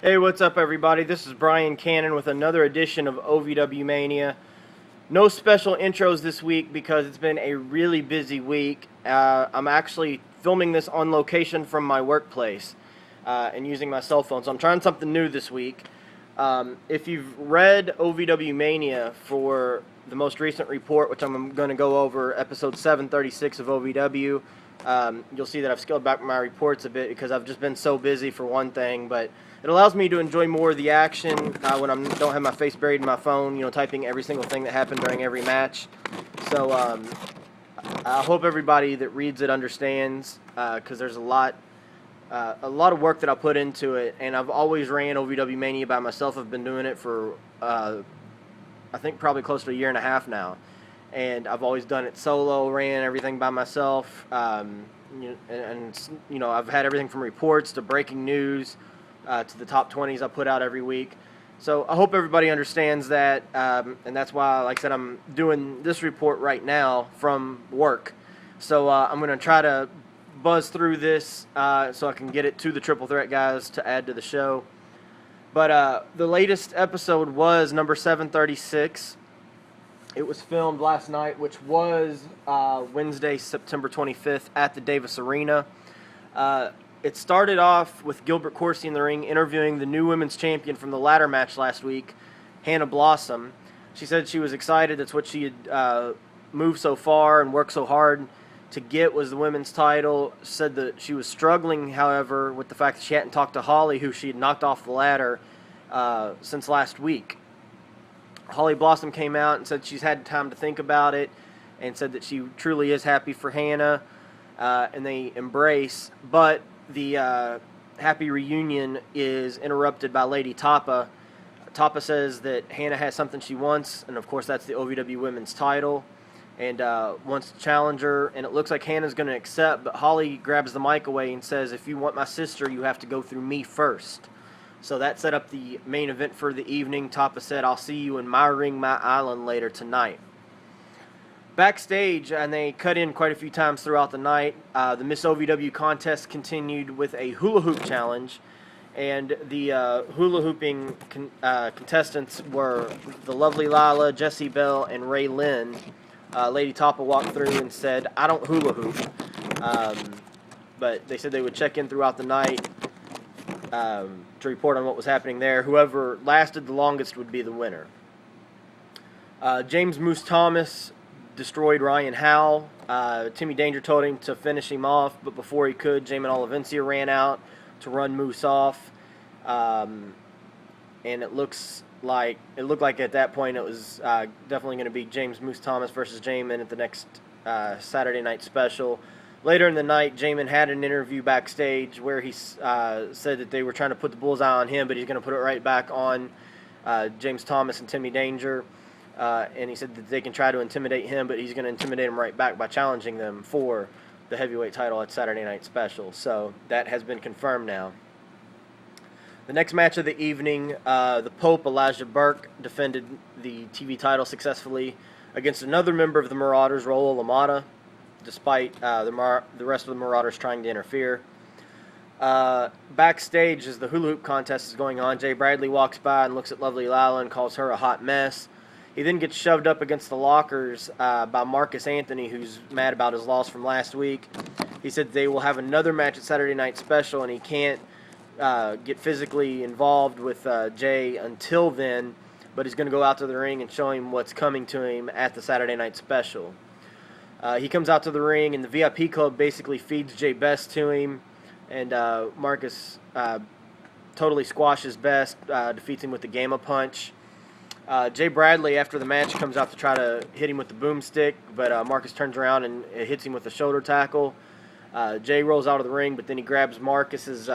Hey, what's up, everybody? This is Brian Cannon with another edition of OVWmania. No special intros this week because it's been a really busy week. I'm actually filming this on location from my workplace and using my cell phone, so I'm trying something new this week. If you've read OVWmania for the most recent report, which I'm going to go over, episode 736 of OVW, you'll see that I've scaled back my reports a bit because I've just been so busy for one thing, but it allows me to enjoy more of the action when I don't have my face buried in my phone, typing every single thing that happened during every match. So I hope everybody that reads it understands, because there's a lot of work that I put into it, and I've always ran OVWmania by myself. I've been doing it for I think probably close to a year and a half now, and I've always done it solo, ran everything by myself, and I've had everything from reports to breaking news to the top 20s I put out every week. So I hope everybody understands that, and that's why, like I said, I'm doing this report right now from work. So I'm going to try to buzz through this so I can get it to the Triple Threat guys to add to the show. But the latest episode was number 736. It was filmed last night, which was Wednesday, September 25th at the Davis Arena. It started off with Gilbert Corsi in the ring interviewing the new women's champion from the ladder match last week, Hannah Blossom. She said she was excited. That's what she had moved so far and worked so hard to get, was the women's title. Said that she was struggling, however, with the fact that she hadn't talked to Holly, who she had knocked off the ladder since last week. Holly Blossom came out and said she's had time to think about it and said that she truly is happy for Hannah, and they embrace. But the happy reunion is interrupted by Lady Tapa. Tapa says that Hannah has something she wants, and of course that's the OVW Women's title, and wants to challenge her, and it looks like Hannah's going to accept, but Holly grabs the mic away and says, "If you want my sister, you have to go through me first." So that set up the main event for the evening. Tapa said, "I'll see you in my ring, my island later tonight." Backstage, and they cut in quite a few times throughout the night, the Miss OVW contest continued with a hula hoop challenge, and the hula hooping contestants were the lovely Lila, Jessie Bell, and Ray Lynn. Lady Tapa walked through and said, "I don't hula hoop," but they said they would check in throughout the night to report on what was happening there. Whoever lasted the longest would be the winner. James Moose Thomas destroyed Ryan Howell. Timmy Danger told him to finish him off, but before he could, Jamin Olivencia ran out to run Moose off. And it looked like at that point it was definitely going to be James Moose Thomas versus Jamin at the next Saturday night special. Later in the night, Jamin had an interview backstage where he said that they were trying to put the bullseye on him, but he's going to put it right back on James Thomas and Timmy Danger. And he said that they can try to intimidate him, but he's going to intimidate them right back by challenging them for the heavyweight title at Saturday Night Special. So that has been confirmed now. The next match of the evening, the Pope, Elijah Burke, defended the TV title successfully against another member of the Marauders, Rolo LaMotta, despite the rest of the Marauders trying to interfere. Backstage, as the hula hoop contest is going on, Jay Bradley walks by and looks at lovely Lila and calls her a hot mess. He then gets shoved up against the lockers by Marcus Anthony, who's mad about his loss from last week. He said they will have another match at Saturday Night Special, and he can't get physically involved with Jay until then, but he's going to go out to the ring and show him what's coming to him at the Saturday Night Special. He comes out to the ring, and the VIP Club basically feeds Jay Best to him, and Marcus totally squashes Best, defeats him with the Gamma Punch. Jay Bradley, after the match, comes out to try to hit him with the boomstick, but Marcus turns around and hits him with a shoulder tackle. Jay rolls out of the ring, but then he grabs Marcus's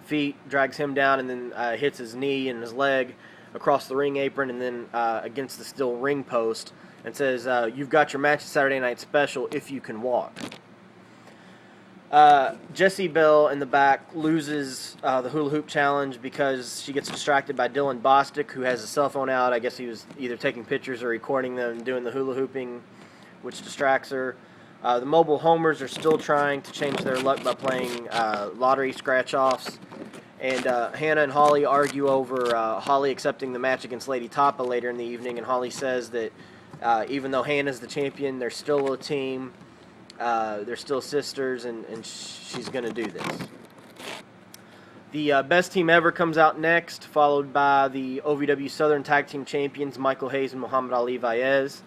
feet, drags him down, and then hits his knee and his leg across the ring apron and then against the steel ring post and says, "You've got your match at Saturday Night Special if you can walk." Jessie Bell in the back loses the hula hoop challenge because she gets distracted by Dylan Bostic, who has a cell phone out. I guess he was either taking pictures or recording them doing the hula hooping, which distracts her. The mobile homers are still trying to change their luck by playing lottery scratch-offs. And Hannah and Holly argue over Holly accepting the match against Lady Tapa later in the evening, and Holly says that even though Hannah's the champion, they're still a team, they're still sisters, and she's going to do this. The Best Team Ever comes out next, followed by the OVW Southern Tag Team Champions, Michael Hayes and Muhammad Ali Vaez.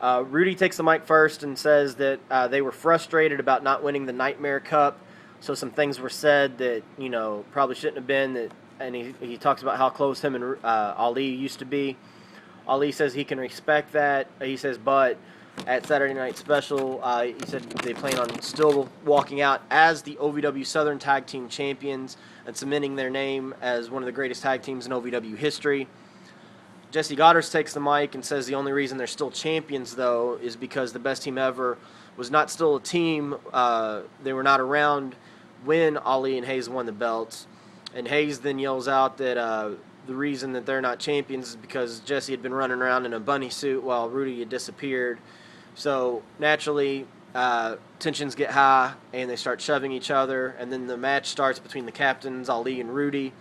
Rudy takes the mic first and says that they were frustrated about not winning the Nightmare Cup, so some things were said that, probably shouldn't have been, and he talks about how close him and Ali used to be. Ali says he can respect that. He says, but at Saturday Night Special, he said they plan on still walking out as the OVW Southern Tag Team Champions and cementing their name as one of the greatest tag teams in OVW history. Jesse Goddard takes the mic and says the only reason they're still champions, though, is because the Best Team Ever was not still a team. They were not around when Ali and Hayes won the belts. And Hayes then yells out that the reason that they're not champions is because Jesse had been running around in a bunny suit while Rudy had disappeared. So naturally, tensions get high and they start shoving each other, and then the match starts between the captains, Ali and Rudy.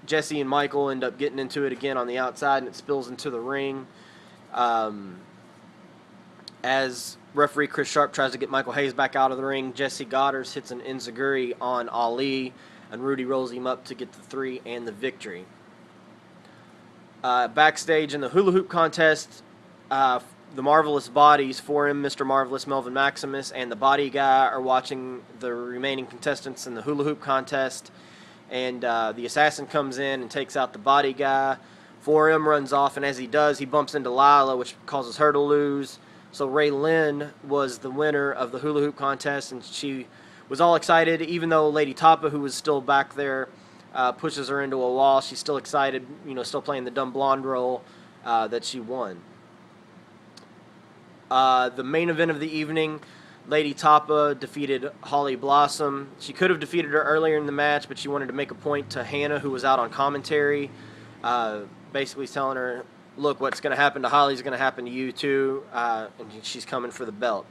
Jesse and Michael end up getting into it again on the outside, and it spills into the ring. As referee Chris Sharp tries to get Michael Hayes back out of the ring, Jesse Goddard hits an enziguri on Ali, and Rudy rolls him up to get the 3 and the victory. Backstage in the hula hoop contest, the Marvelous Bodies, 4M, Mr. Marvelous, Melvin Maximus, and the Body Guy are watching the remaining contestants in the hula hoop contest. And the Assassin comes in and takes out the Body Guy. 4M runs off, and as he does, he bumps into Lila, which causes her to lose. So Ray Lynn was the winner of the hula hoop contest, and she was all excited, even though Lady Tapa, who was still back there, pushes her into a wall. She's still excited, still playing the dumb blonde role that she won. The main event of the evening, Lady Tapa defeated Holly Blossom. She could have defeated her earlier in the match, but she wanted to make a point to Hannah, who was out on commentary, basically telling her, look, what's going to happen to Holly is going to happen to you too, and she's coming for the belt.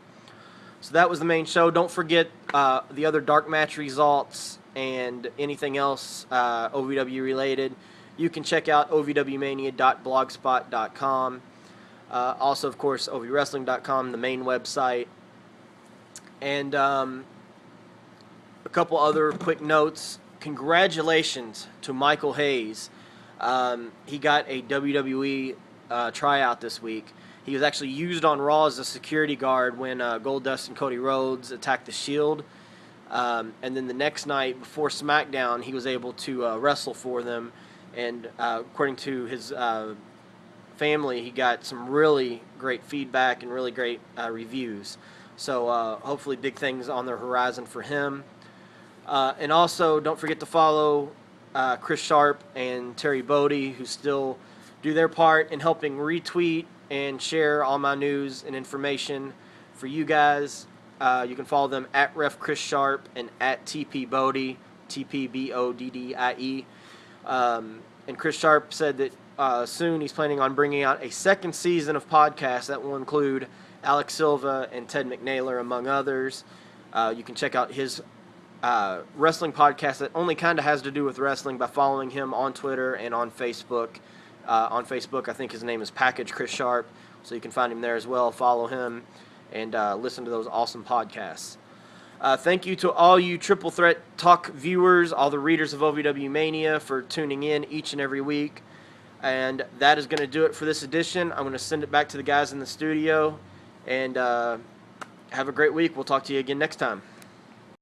So that was the main show. Don't forget the other dark match results and anything else OVW related. You can check out OVWmania.blogspot.com. Also, of course, OVWrestling.com, the main website. And a couple other quick notes. Congratulations to Michael Hayes. He got a WWE tryout this week. He was actually used on Raw as a security guard when Goldust and Cody Rhodes attacked the Shield. And then the next night, before SmackDown, he was able to wrestle for them. And according to his family, he got some really great feedback and really great reviews. So hopefully big things on the horizon for him. And also, don't forget to follow Chris Sharp and Terry Bodie, who still do their part in helping retweet and share all my news and information for you guys. You can follow them at Ref Chris Sharp and at TP Bodie, TPBODDIE. And Chris Sharp said that soon he's planning on bringing out a second season of podcasts that will include Alex Silva and Ted McNaylor, among others. You can check out his wrestling podcast that only kind of has to do with wrestling by following him on Twitter and on Facebook. On Facebook, I think his name is Package Chris Sharp, so you can find him there as well. Follow him and listen to those awesome podcasts. Thank you to all you Triple Threat Talk viewers, all the readers of OVWmania for tuning in each and every week. And that is going to do it for this edition. I'm going to send it back to the guys in the studio. And have a great week. We'll talk to you again next time.